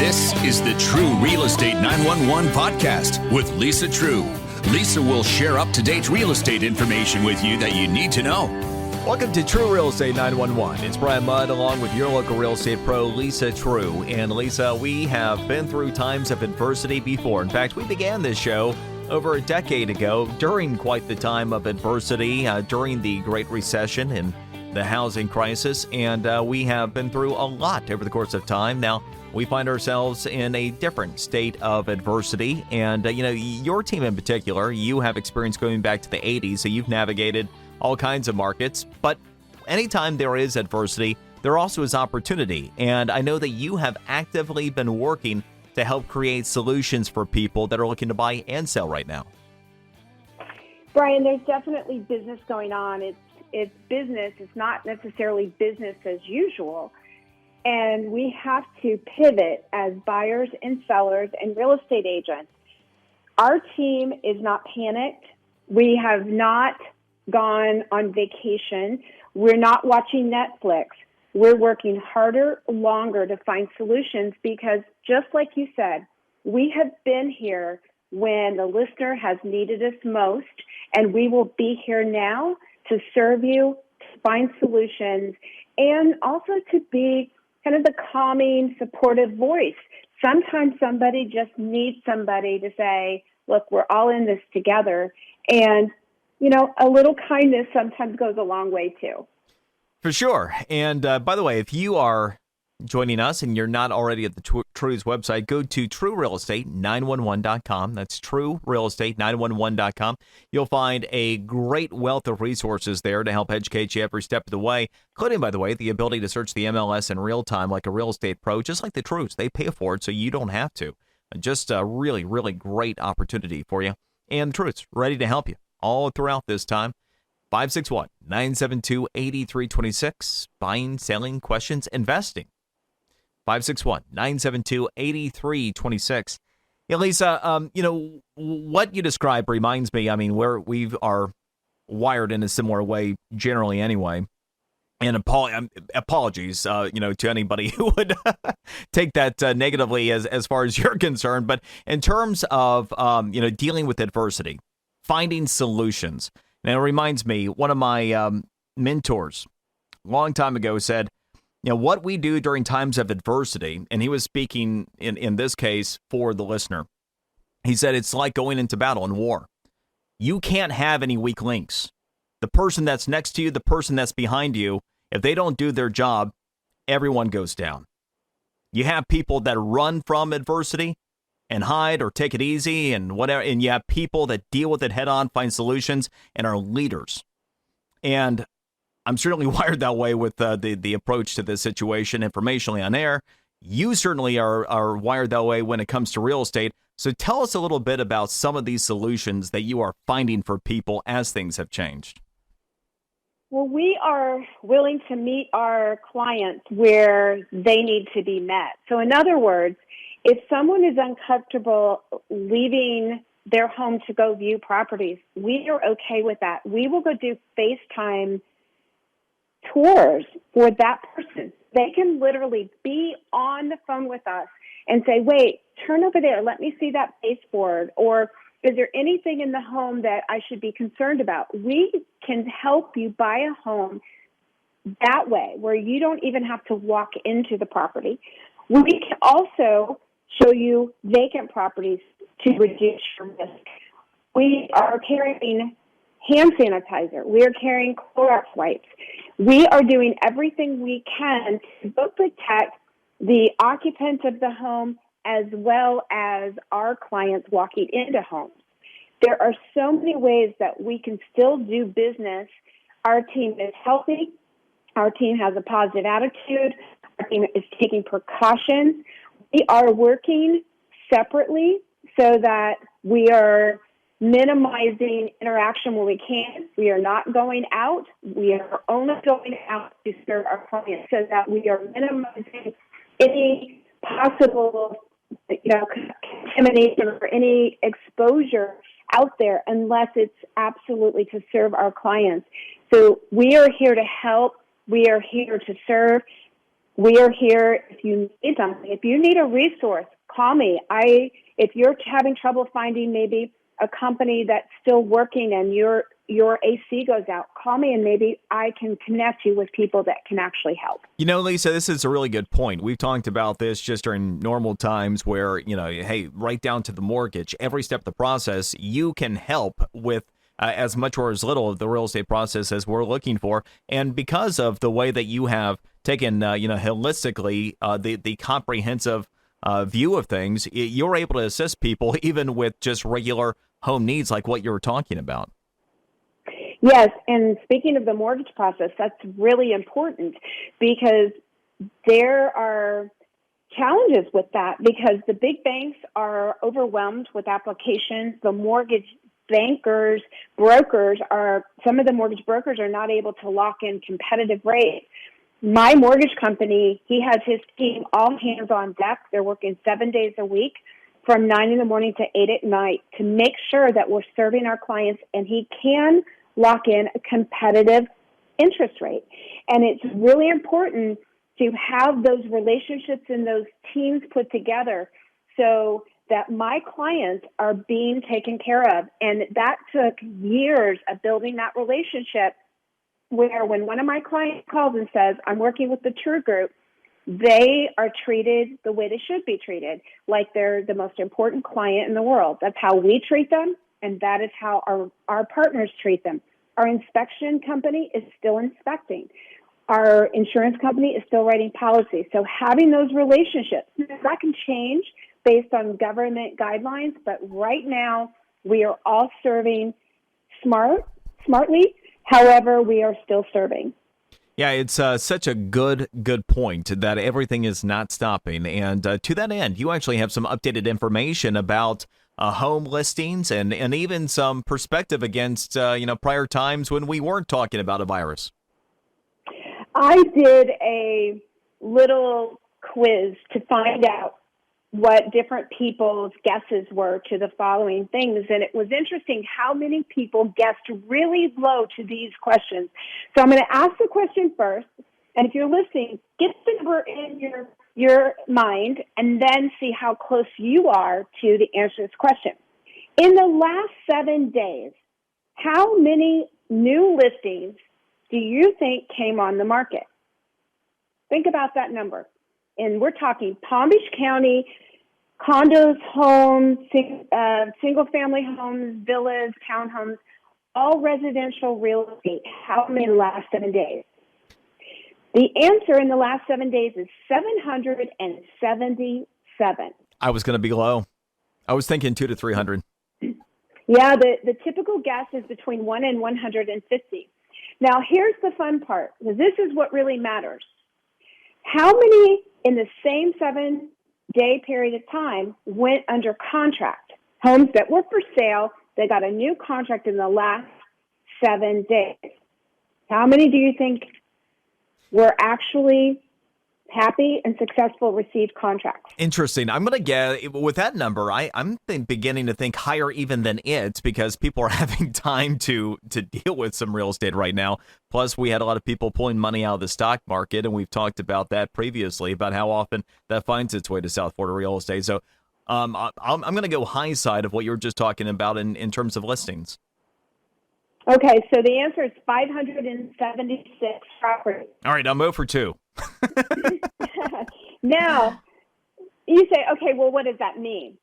This is the Treu Real Estate 911 podcast with Lisa Treu. Lisa will share up-to-date real estate information with you that you need to know. Welcome to Treu Real Estate 911. It's Brian Mudd along with your local real estate pro, Lisa Treu. And Lisa, we have been through times of adversity before. In fact, we began this show over a decade ago during quite the time of adversity, during the Great Recession and the housing crisis. And we have been through a lot over the course of time. Now, we find ourselves in a different state of adversity. And, your team in particular, you have experience going back to the 80s, so you've navigated all kinds of markets. But anytime there is adversity, there also is opportunity. And I know that you have actively been working to help create solutions for people that are looking to buy and sell right now. Brian, there's definitely business going on. It's business. It's not necessarily business as usual. And we have to pivot as buyers and sellers and real estate agents. Our team is not panicked. We have not gone on vacation. We're not watching Netflix. We're working harder, longer to find solutions because just like you said, we have been here when the listener has needed us most, and we will be here now to serve you, to find solutions, and also to be kind of the calming, supportive voice. Sometimes somebody just needs somebody to say, look, we're all in this together. And, a little kindness sometimes goes a long way too. For sure. And by the way, if you are joining us and you're not already at the Treu's website, go to TreuRealEstate911.com. That's TreuRealEstate911.com. You'll find a great wealth of resources there to help educate you every step of the way, including, by the way, the ability to search the MLS in real time like a real estate pro, just like the Treus. They pay for it so you don't have to. Just a really, really great opportunity for you. And the Treus, ready to help you all throughout this time. 561-972-8326. Buying, selling, questions, investing. 561-972-8326. Yeah, Lisa, what you described reminds me, we are wired in a similar way generally anyway. And apologies, to anybody who would take that negatively as far as you're concerned. But in terms of, dealing with adversity, finding solutions. Now, it reminds me, one of my mentors a long time ago said, what we do during times of adversity, and he was speaking in this case for the listener. He said, it's like going into battle in war. You can't have any weak links. The person that's next to you, the person that's behind you, if they don't do their job, everyone goes down. You have people that run from adversity and hide or take it easy and whatever. And you have people that deal with it head on, find solutions, and are leaders. And I'm certainly wired that way with the approach to this situation informationally on air. You certainly are wired that way when it comes to real estate. So tell us a little bit about some of these solutions that you are finding for people as things have changed. Well, we are willing to meet our clients where they need to be met. So in other words, if someone is uncomfortable leaving their home to go view properties, we are okay with that. We will go do FaceTime tours for that person. They can literally be on the phone with us and say, wait, turn over there. Let me see that baseboard. Or is there anything in the home that I should be concerned about? We can help you buy a home that way where you don't even have to walk into the property. We can also show you vacant properties to reduce your risk. We are carrying hand sanitizer. We are carrying Clorox wipes. We are doing everything we can to both protect the occupants of the home as well as our clients walking into homes. There are so many ways that we can still do business. Our team is healthy. Our team has a positive attitude. Our team is taking precautions. We are working separately so that we are minimizing interaction when we can. We are not going out. We are only going out to serve our clients so that we are minimizing any possible contamination or any exposure out there unless it's absolutely to serve our clients. So we are here to help. We are here to serve. We are here if you need something. If you need a resource, call me. If you're having trouble finding maybe a company that's still working and your AC goes out, call me and maybe I can connect you with people that can actually help. You know, Lisa, this is a really good point. We've talked about this just during normal times where, hey, right down to the mortgage, every step of the process, you can help with as much or as little of the real estate process as we're looking for. And because of the way that you have taken, holistically, the comprehensive view of things, you're able to assist people even with just regular home needs like what you were talking about. Yes, and speaking of the mortgage process, that's really important because there are challenges with that because the big banks are overwhelmed with applications. The mortgage bankers, some of the mortgage brokers are not able to lock in competitive rates. My mortgage company, he has his team all hands on deck. They're working 7 days a week from 9 in the morning to 8 at night to make sure that we're serving our clients and he can lock in a competitive interest rate. And it's really important to have those relationships and those teams put together so that my clients are being taken care of. And that took years of building that relationship where when one of my clients calls and says, I'm working with the Treu Group, they are treated the way they should be treated, like they're the most important client in the world. That's how we treat them, and that is how our partners treat them. Our inspection company is still inspecting. Our insurance company is still writing policies. So having those relationships, that can change based on government guidelines, but right now we are all serving smartly. However, we are still serving. Yeah, it's such a good point that everything is not stopping. And to that end, you actually have some updated information about home listings and even some perspective against, prior times when we weren't talking about a virus. I did a little quiz to find out what different people's guesses were to the following things. And it was interesting how many people guessed really low to these questions. So I'm going to ask the question first. And if you're listening, get the number in your mind and then see how close you are to the answer to this question. In the last 7 days, how many new listings do you think came on the market? Think about that number. And we're talking Palm Beach County, condos, homes, single-family homes, villas, townhomes, all residential real estate. How many in the last 7 days? The answer in the last 7 days is 777. I was going to be low. I was thinking 200 to 300. Yeah, the typical guess is between 1 and 150. Now, here's the fun part, because this is what really matters. How many in the same 7-day period of time went under contract? Homes that were for sale, they got a new contract in the last 7 days. How many do you think were actually happy and successful received contracts? Interesting. I'm going to get, with that number, I'm beginning to think higher even than it because people are having time to deal with some real estate right now. Plus, we had a lot of people pulling money out of the stock market, and we've talked about that previously, about how often that finds its way to South Florida real estate. So I'm going to go high side of what you were just talking about in terms of listings. Okay, so the answer is 576 properties. All right, I'm 0 for 2. Now, you say, okay, well, what does that mean?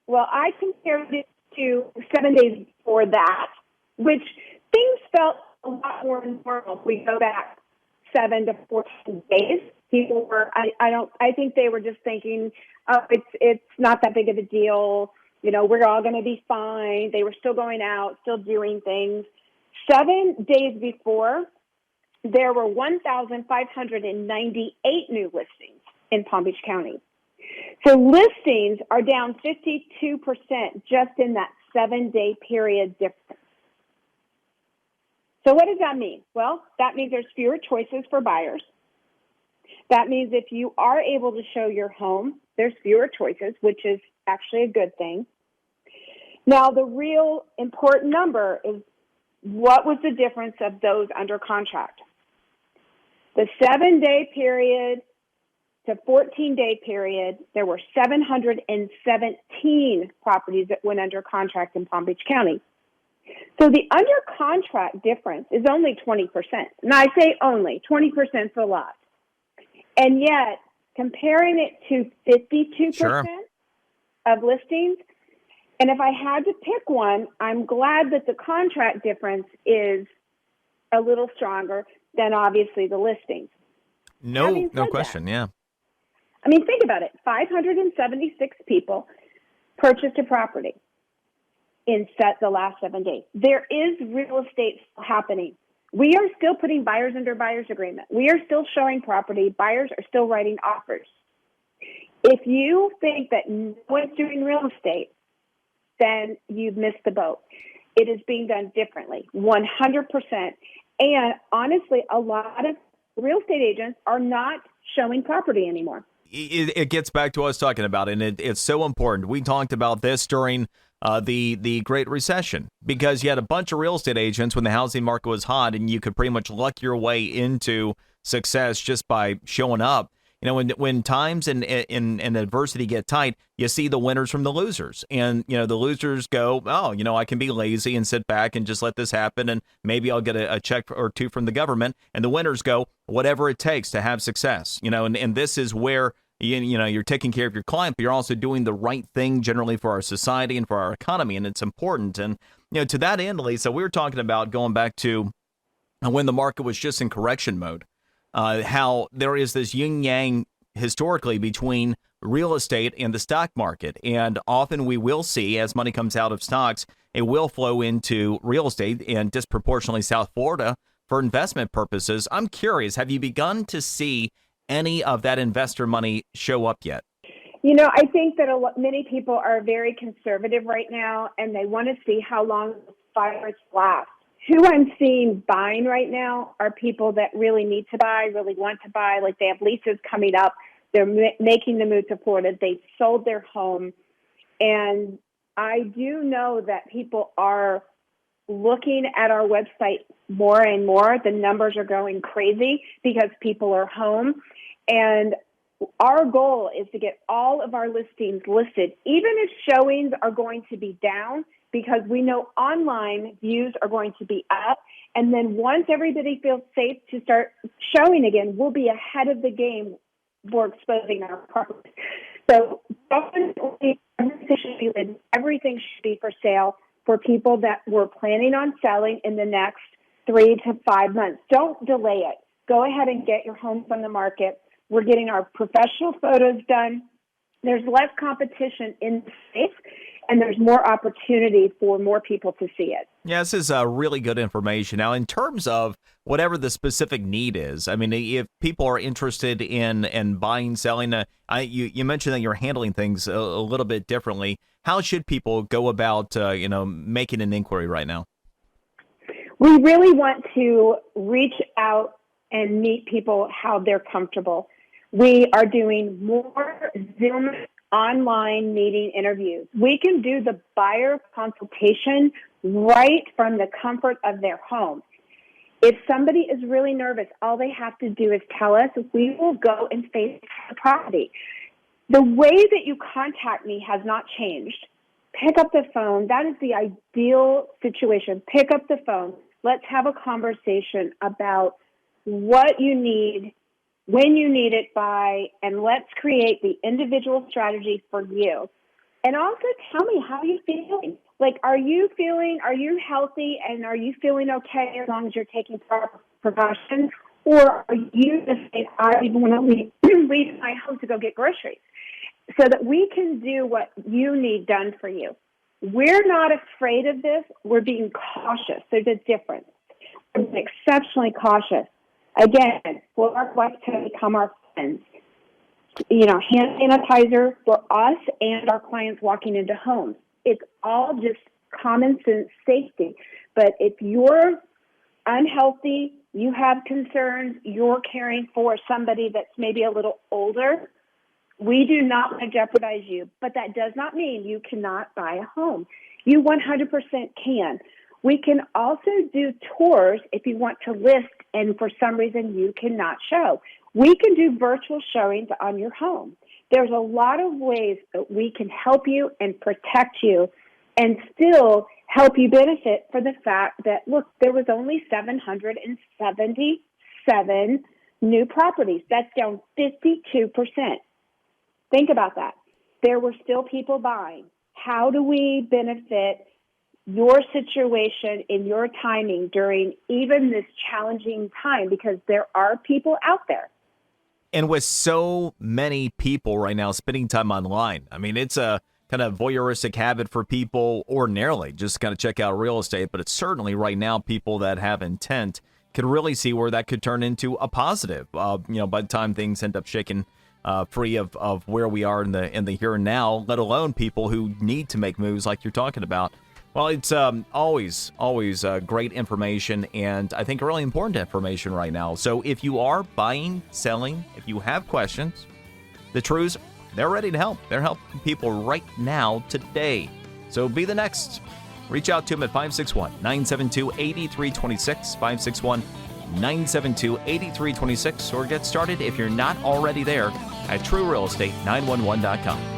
Well, I compared it to 7 days before that, which things felt a lot more normal. If we go back 7 to 14 days, people were, I think they were just thinking, oh, it's not that big of a deal. You know, we're all going to be fine. They were still going out, still doing things. 7 days before, there were 1,598 new listings in Palm Beach County. So listings are down 52% just in that 7-day period difference. So what does that mean? Well, that means there's fewer choices for buyers. That means if you are able to show your home, there's fewer choices, which is actually a good thing. Now, the real important number is what was the difference of those under contract? The 7-day period the 14-day period, there were 717 properties that went under contract in Palm Beach County. So the under contract difference is only 20%. And I say only, 20% is a lot. And yet, comparing it to 52% Sure. of listings, and if I had to pick one, I'm glad that the contract difference is a little stronger than obviously the listings. No question. Yeah. I mean, think about it. 576 people purchased a property in the last 7 days. There is real estate happening. We are still putting buyers under buyer's agreement. We are still showing property. Buyers are still writing offers. If you think that no one's doing real estate, then you've missed the boat. It is being done differently, 100%. And honestly, a lot of real estate agents are not showing property anymore. It gets back to us talking about it, and it's so important. We talked about this during the Great Recession, because you had a bunch of real estate agents when the housing market was hot, and you could pretty much luck your way into success just by showing up. You know, when times and adversity get tight, you see the winners from the losers. And, you know, the losers go, oh, you know, I can be lazy and sit back and just let this happen, and maybe I'll get a check or two from the government. And the winners go, whatever it takes to have success. You know, and this is where, you know, you're taking care of your client, but you're also doing the right thing generally for our society and for our economy. And it's important. And, you know, to that end, Lisa, we were talking about going back to when the market was just in correction mode. How there is this yin-yang historically between real estate and the stock market. And often we will see, as money comes out of stocks, it will flow into real estate, and disproportionately South Florida, for investment purposes. I'm curious, have you begun to see any of that investor money show up yet? You know, I think that many people are very conservative right now, and they want to see how long the virus lasts. Who I'm seeing buying right now are people that really need to buy, really want to buy, like they have leases coming up. They're making the move to Florida. They sold their home. And I do know that people are looking at our website more and more. The numbers are going crazy because people are home. And our goal is to get all of our listings listed, even if showings are going to be down, because we know online views are going to be up. And then once everybody feels safe to start showing again, we'll be ahead of the game for exposing our properties. So definitely everything should be for sale for people that were planning on selling in the next 3 to 5 months. Don't delay it. Go ahead and get your home from the market. We're getting our professional photos done. There's less competition in the space, and there's more opportunity for more people to see it. Yeah, this is really good information. Now, in terms of whatever the specific need is, I mean, if people are interested in buying, selling, you mentioned that you're handling things a little bit differently. How should people go about, making an inquiry right now? We really want to reach out and meet people how they're comfortable. We are doing more Zoom online meeting interviews. We can do the buyer consultation right from the comfort of their home. If somebody is really nervous, all they have to do is tell us. We will go and face the property. The way that you contact me has not changed. Pick up the phone. That is the ideal situation. Pick up the phone. Let's have a conversation about what you need, when you need it by, and let's create the individual strategy for you. And also tell me, how are you feeling? Like, are you healthy, and are you feeling okay as long as you're taking proper precautions? Or are you just saying, I even want to leave my home to go get groceries? So that we can do what you need done for you. We're not afraid of this. We're being cautious. There's a difference. We're being exceptionally cautious. Again, will our wives to become our friends? You know, hand sanitizer for us and our clients walking into homes. It's all just common sense safety. But if you're unhealthy, you have concerns, you're caring for somebody that's maybe a little older, we do not want to jeopardize you. But that does not mean you cannot buy a home. You 100% can. We can also do tours if you want to list and for some reason you cannot show. We can do virtual showings on your home. There's a lot of ways that we can help you and protect you and still help you benefit for the fact that, look, there was only 777 new properties. That's down 52%. Think about that. There were still people buying. How do we benefit your situation and your timing during even this challenging time? Because there are people out there. And with so many people right now spending time online, I mean, it's a kind of voyeuristic habit for people ordinarily, just kind of check out real estate. But it's certainly right now people that have intent could really see where that could turn into a positive, by the time things end up shaking free of where we are in the here and now, let alone people who need to make moves like you're talking about. Well, it's always great information, and I think really important information right now. So if you are buying, selling, if you have questions, the Treus, they're ready to help. They're helping people right now, today. So be the next. Reach out to them at 561-972-8326, 561-972-8326, or get started if you're not already there at TreuRealEstate911.com.